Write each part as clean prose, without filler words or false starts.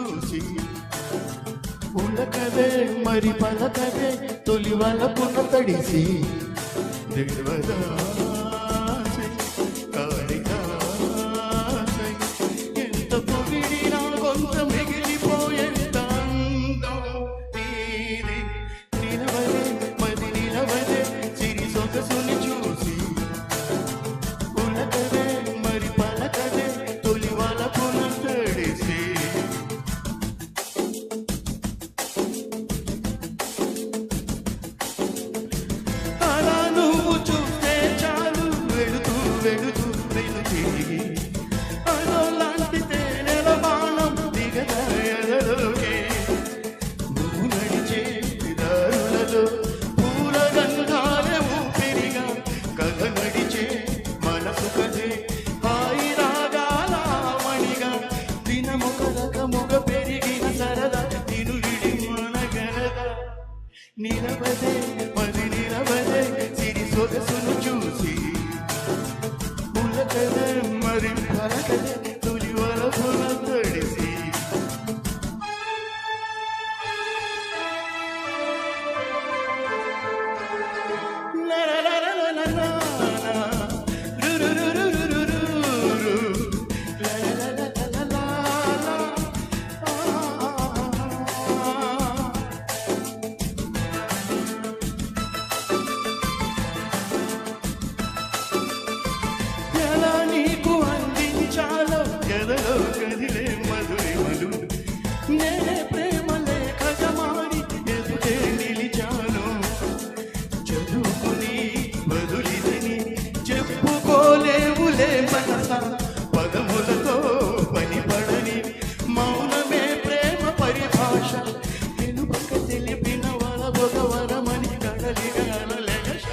చూసి ఉలకదే మరి పలకదే తొలి వలపున తడిసి దేవదాసై కాళిదాసై ఎంత పొగిడినా కొంత మిగిలిపోయేంత అందం నీది నిలవదే మది నిలవదే సిరి సొగసుని చూసి ఉలకదే మరి పలకదే తొలి వలపున తడిసి నిలవదే మరి నిలవదే సిరి సొగసును చూసి ఉలకదే మరి పలకదే తొలి వలపున తడిసి కదిలే మధురిమలు నేనే ప్రేమ లేఖగా మారి ఎదుటే నిలిచాను చదువుకుని వదులిదని చెప్పుకోలేవులే మనస పదములతో పనిపడని మౌనమే ప్రేమ పరిభాష వెనుపక్క తెలిపిన వాళ్ళ భగవరమని కడలిగా అనలేష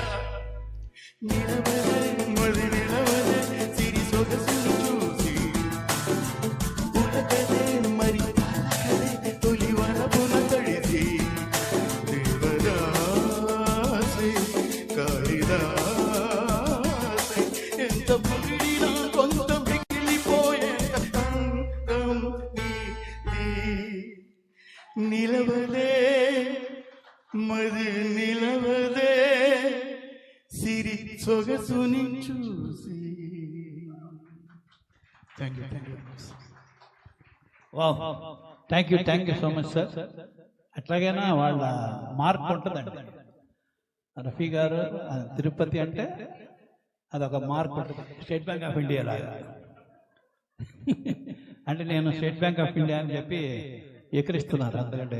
నిలవదే మరి నిలవదే సిరి సొగసును చూసి మరి పలకదే తొలి వలపున తడిసి దేవదాసై కాళిదాసై ఎంత పొగిడినా కొంత మిగిలిపోయేంత అందం నీది నిలవదే మరి నిలవదే సిరి సొగసుని చూసి. Thank you thank you so much sir. అట్లాగైనా వాళ్ళ మార్క్ ఉంటుందండి. రఫీ గారు తిరుపతి అంటే అదొక మార్క్ ఉంటుంది. స్టేట్ బ్యాంక్ ఆఫ్ ఇండియా లాగా అంటే నేను స్టేట్ బ్యాంక్ ఆఫ్ ఇండియా అని చెప్పి ఎక్కిరిస్తున్నారు. అందుకంటే